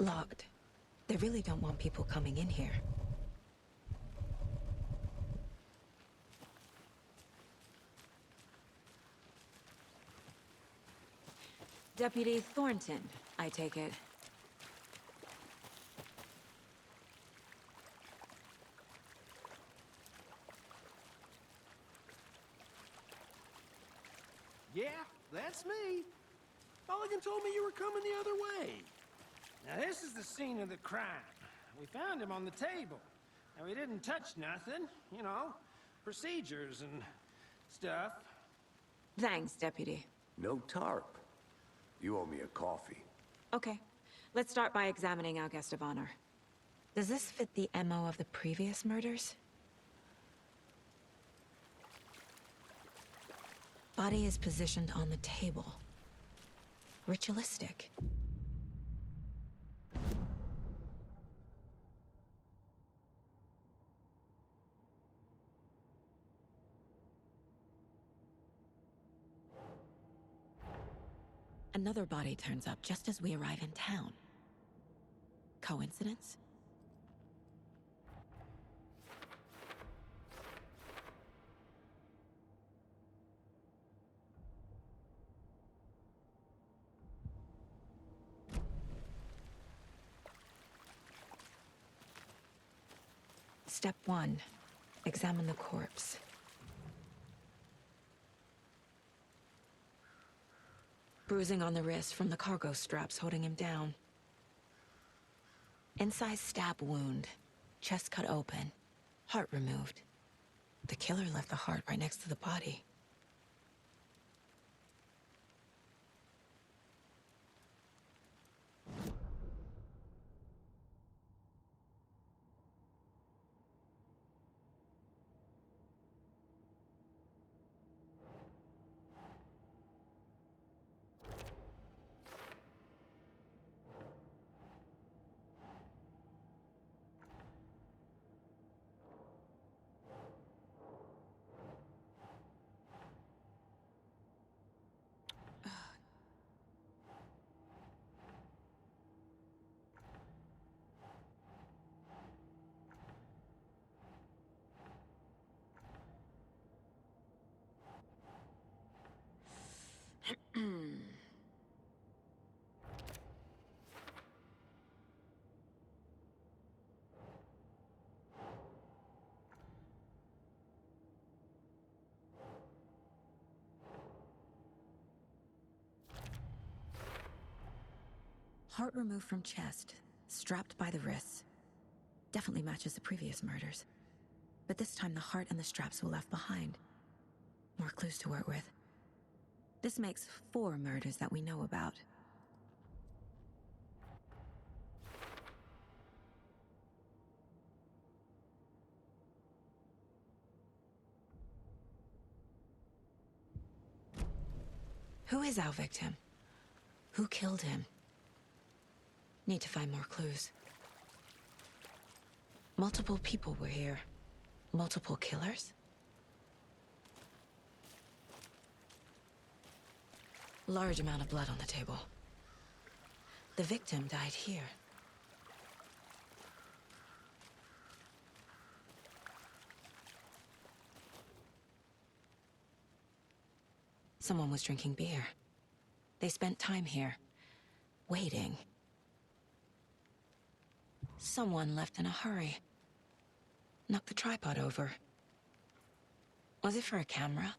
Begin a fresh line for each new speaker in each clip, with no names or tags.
Locked. They really don't want people coming in here.
Deputy Thornton, I take it.
Yeah, that's me. Mulligan told me you were coming the other way. Now this is the scene of the crime. We found him on the table. And we didn't touch nothing, you know, procedures and stuff.
Thanks, Deputy.
No tarp. You owe me a coffee.
Okay, let's start by examining our guest of honor.
Does this fit the MO of the previous murders? Body is positioned on the table. Ritualistic. Another body turns up just as we arrive in town. Coincidence? Step 1. Examine the corpse. Bruising on the wrist from the cargo straps holding him down. Incised stab wound. Chest cut open. Heart removed. The killer left the heart right next to the body. Heart removed from chest, strapped by the wrists. Definitely matches the previous murders. But this time the heart and the straps were left behind. More clues to work with. This makes 4 murders that we know about. Who is our victim? Who killed him? Need to find more clues. Multiple people were here. Multiple killers? Large amount of blood on the table. The victim died here. Someone was drinking beer. They spent time here, waiting. Someone left in a hurry. Knocked the tripod over. Was it for a camera?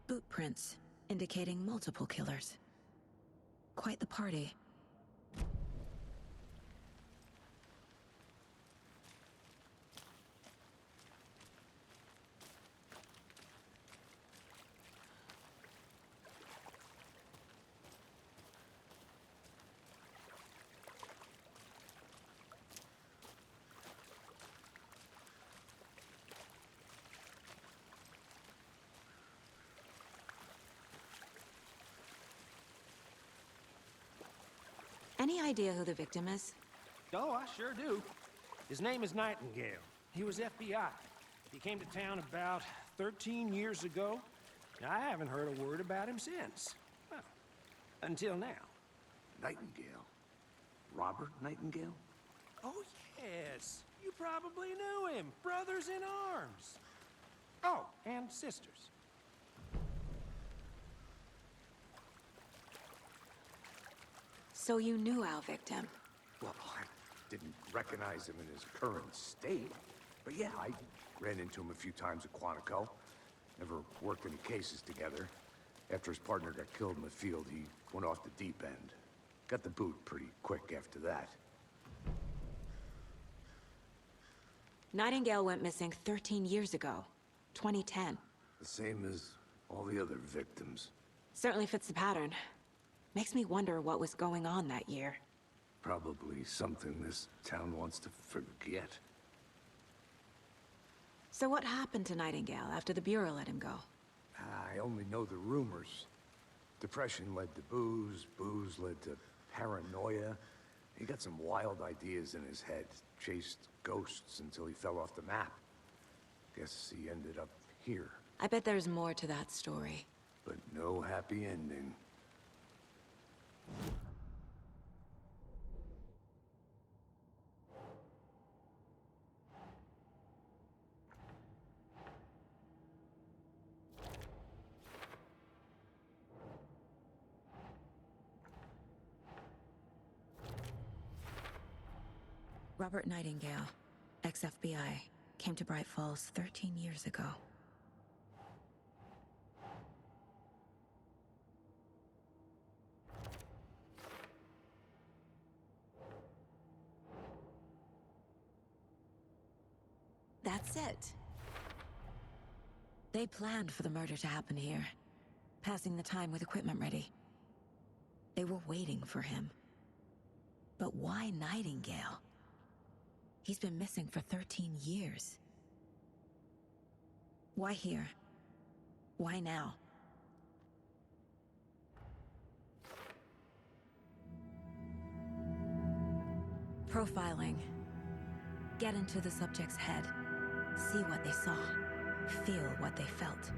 Boot prints, indicating multiple killers. Quite the party.
Any idea who the victim is?
Oh, I sure do. His name is Nightingale. He was FBI. He came to town about 13 years ago. I haven't heard a word about him since. Well, until now.
Nightingale? Robert Nightingale?
Oh, yes. You probably knew him. Brothers in arms. Oh, and sisters.
So you knew our victim.
Well, I didn't recognize him in his current state. But yeah, I ran into him a few times at Quantico. Never worked any cases together. After his partner got killed in the field, he went off the deep end. Got the boot pretty quick after that.
Nightingale went missing 13 years ago. 2010.
The same as all the other victims.
Certainly fits the pattern. Makes me wonder what was going on that year.
Probably something this town wants to forget.
So what happened to Nightingale after the Bureau let him go?
I only know the rumors. Depression led to booze, booze led to paranoia. He got some wild ideas in his head, chased ghosts until he fell off the map. Guess he ended up here,
I bet there's more to that story.
but no happy ending.
Robert Nightingale, ex-FBI, came to Bright Falls 13 years ago. That's it. They planned for the murder to happen here, passing the time with equipment ready. They were waiting for him. But why Nightingale? He's been missing for 13 years. Why here? Why now? Profiling. Get into the subject's head. See what they saw. Feel what they felt.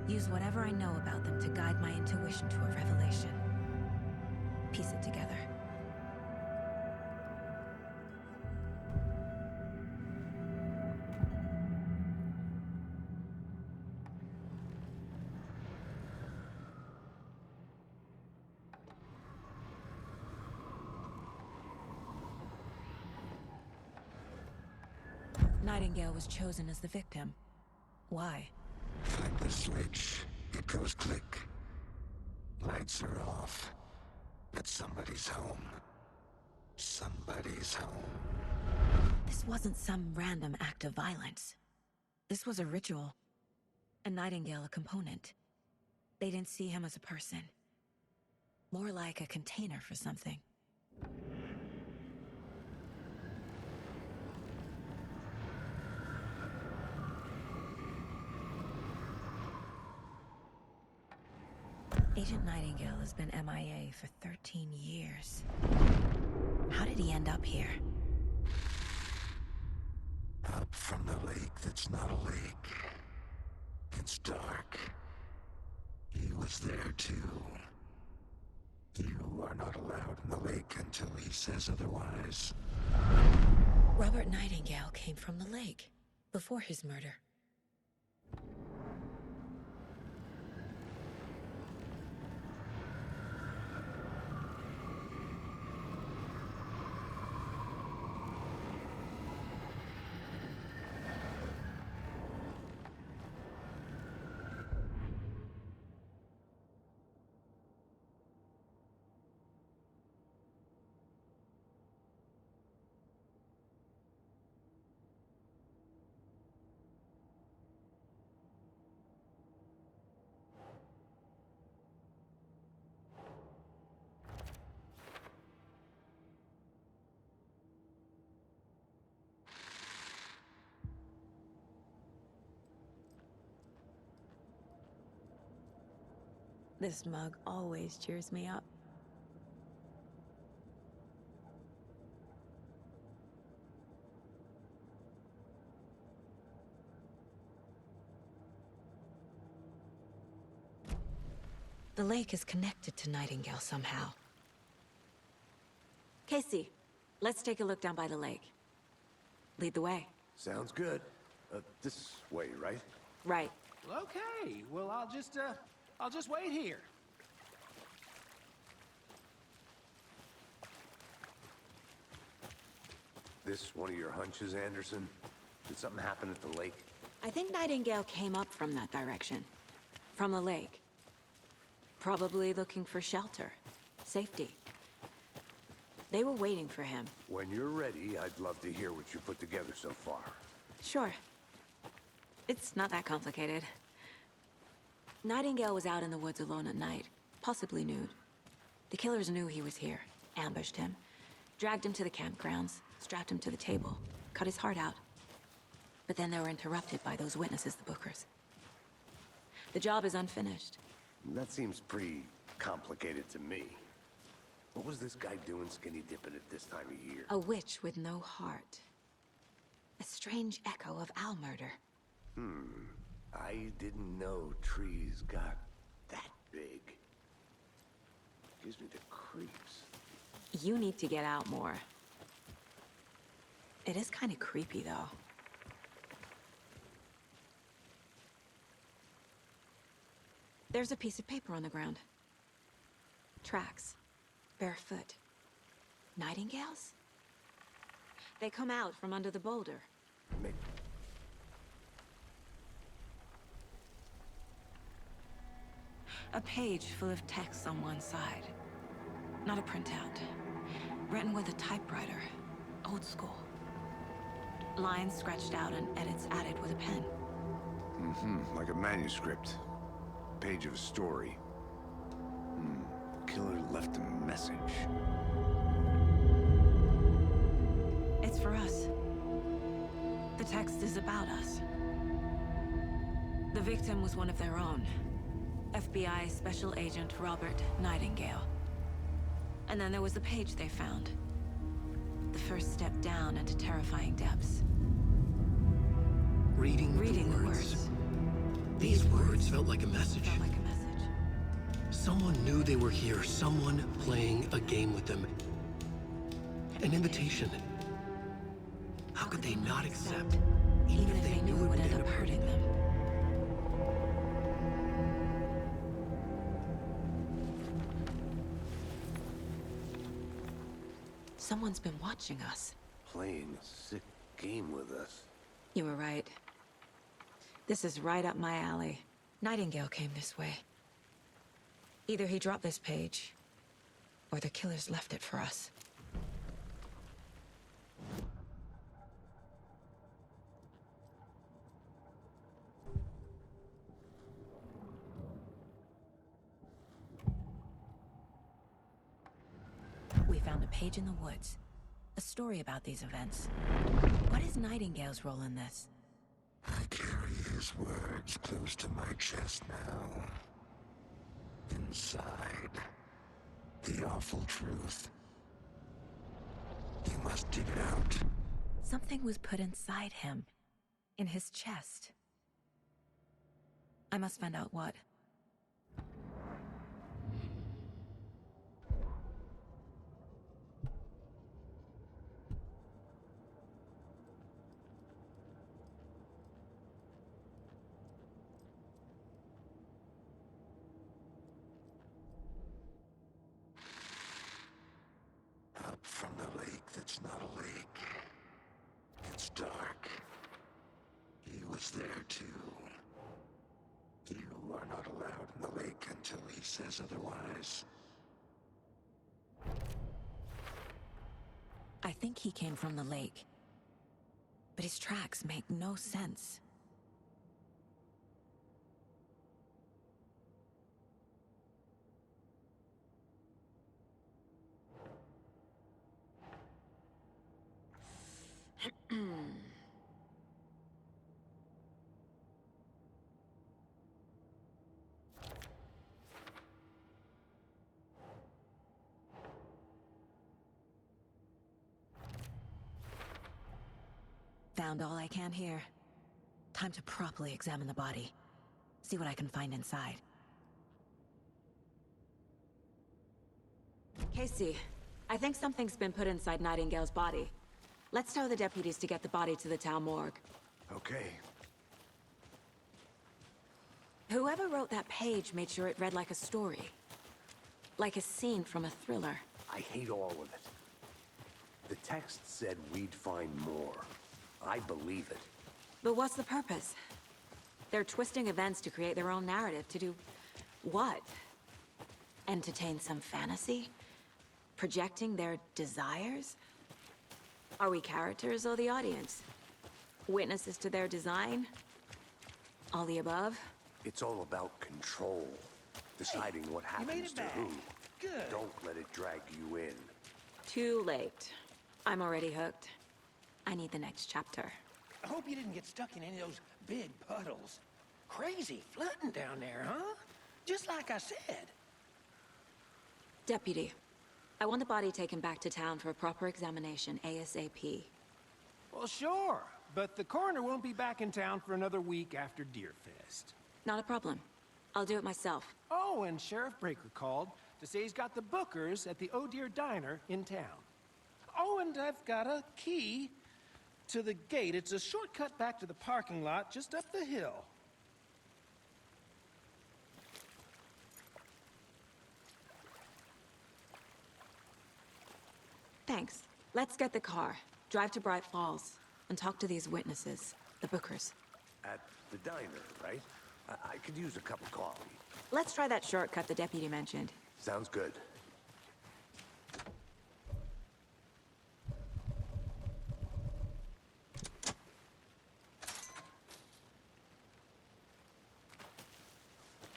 Use whatever I know about them to guide my intuition to a revelation. Piece it together. Nightingale was chosen as the victim. Why?
Flip the switch, it goes click. Lights are off. But somebody's home. Somebody's home.
This wasn't some random act of violence. This was a ritual. And Nightingale a component. They didn't see him as a person. More like a container for something. Agent Nightingale has been MIA for 13 years. How did he end up here?
Up from the lake that's not a lake. It's dark. He was there too. You are not allowed in the lake until he says otherwise.
Robert Nightingale came from the lake, before his murder. This mug always cheers me up. The lake is connected to Nightingale somehow.
Casey, let's take a look down by the lake. Lead the way.
Sounds good. This way, right?
Right.
Well, okay. Well, I'll just wait here.
This one of your hunches, Anderson? Did something happen at the lake?
I think Nightingale came up from that direction. From the lake. Probably looking for shelter. Safety. They were waiting for him.
When you're ready, I'd love to hear what you put together so far.
Sure. It's not that complicated. Nightingale was out in the woods alone at night, possibly nude. The killers knew he was here, ambushed him, dragged him to the campgrounds, strapped him to the table, cut his heart out. But then they were interrupted by those witnesses, the Bookers. The job is unfinished.
That seems pretty complicated to me. What was this guy doing skinny dipping at this time of year?
A witch with no heart. A strange echo of Al murder.
I didn't know trees got that big. Gives me the creeps.
You need to get out more. It is kind of creepy, though. There's a piece of paper on the ground. Tracks. Barefoot. Nightingales? They come out from under the boulder.
May-
A page full of text on one side. Not a printout. Written with a typewriter. Old school. Lines scratched out and edits added with a pen.
Like a manuscript. Page of a story. Killer left a message.
It's for us. The text is about us. The victim was one of their own. FBI Special Agent Robert Nightingale. And then there was the page they found. The first step down into terrifying depths.
Reading
Reading
the words. These words felt like a message.
Felt like a message.
Someone knew they were here, someone playing a game with them. An invitation. How could they not accept,
Even if they knew it would end up hurting them. Someone's been watching us.
Playing a sick game with us.
You were right. This is right up my alley.
Nightingale came this way. Either he dropped this page, or the killers left it for us. We found a page in the woods. A story about these events. What is Nightingale's role in this?
I carry his words close to my chest now. Inside, the awful truth. You must dig it out.
Something was put inside him. In his chest. I must find out what.
Up from the lake that's not a lake. It's dark. He was there too. You are not allowed in the lake until he says otherwise.
I think he came from the lake. But his tracks make no sense. Found all I can here. Time to properly examine the body. See what I can find inside.
Casey, I think something's been put inside Nightingale's body. Let's tell the deputies to get the body to the town morgue.
Okay.
Whoever wrote that page made sure it read like a story. Like a scene from a thriller.
I hate all of it. The text said we'd find more. I believe it.
But what's the purpose? They're twisting events to create their own narrative. To do what? Entertain some fantasy? Projecting their desires? Are we characters or the audience? Witnesses to their design? All the above?
It's all about control. Deciding what
you made
happens
it
to
back.
who.
Good.
Don't let it drag you in.
Too late. I'm already hooked. I need the next chapter.
I hope you didn't get stuck in any of those big puddles. Crazy flooding down there, huh? Just like I said.
Deputy, I want the body taken back to town for a proper examination ASAP.
Well, sure. But the coroner won't be back in town for another week after Deerfest.
Not a problem. I'll do it myself.
Oh, and Sheriff Breaker called to say he's got the Bookers at the Oh Dear Diner in town. Oh, and I've got a key to the gate. It's a shortcut back to the parking lot just up the hill.
Thanks. Let's get the car, drive to Bright Falls, and talk to these witnesses, the Bookers.
At the diner, right? I could use a cup of coffee.
Let's try that shortcut the deputy mentioned.
Sounds good.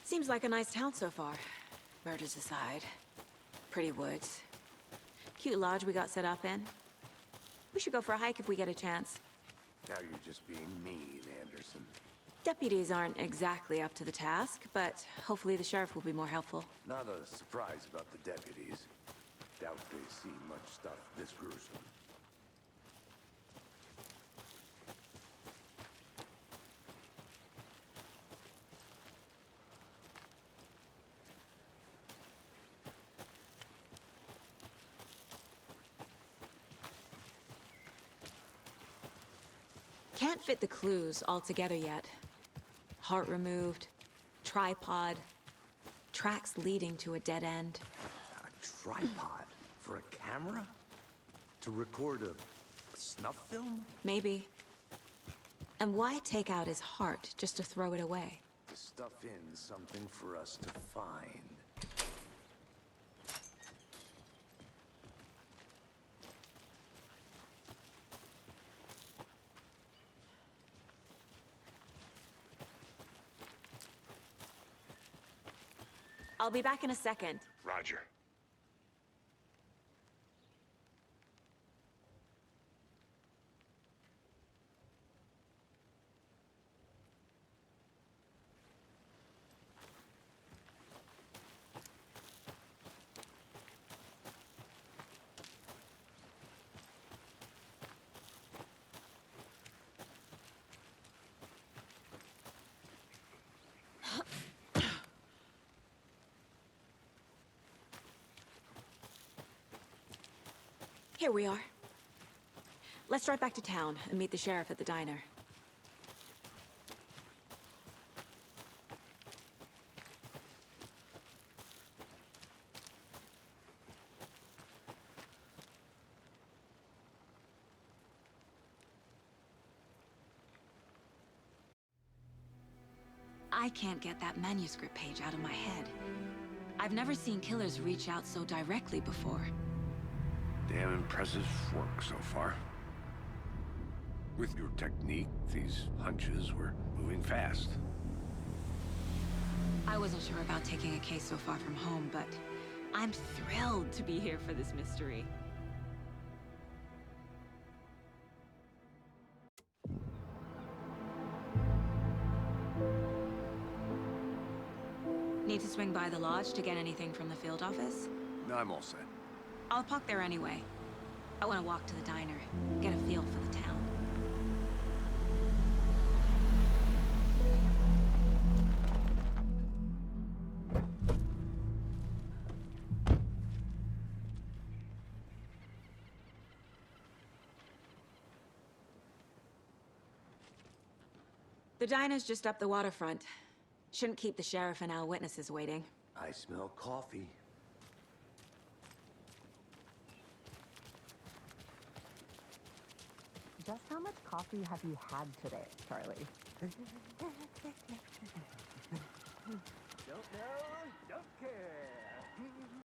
Seems like a nice town so far. Murders aside. Pretty woods. Cute lodge we got set up in. We should go for a hike if we get a chance.
Now you're just being mean, Anderson.
Deputies aren't exactly up to the task, but hopefully the sheriff will be more helpful.
Not a surprise about the deputies. Doubt they see much stuff this gruesome.
Can't fit the clues all together yet. Heart removed, tripod, tracks leading to a dead end.
A tripod? For a camera? To record a snuff film?
Maybe. And why take out his heart just to throw it away?
To stuff in something for us to find.
I'll be back in a second.
Roger.
Here we are. Let's drive back to town and meet the sheriff at the diner. I can't get that manuscript page out of my head. I've never seen killers reach out so directly before.
Damn impressive work so far. With your technique, these hunches were moving fast.
I wasn't sure about taking a case so far from home, but I'm thrilled to be here for this mystery. Need to swing by the lodge to get anything from the field office?
No, I'm all set.
I'll park there anyway. I want to walk to the diner, get a feel for the town. The diner's just up the waterfront. Shouldn't keep the sheriff and our witnesses waiting.
I smell coffee.
Just how much coffee have you had today, Charlie?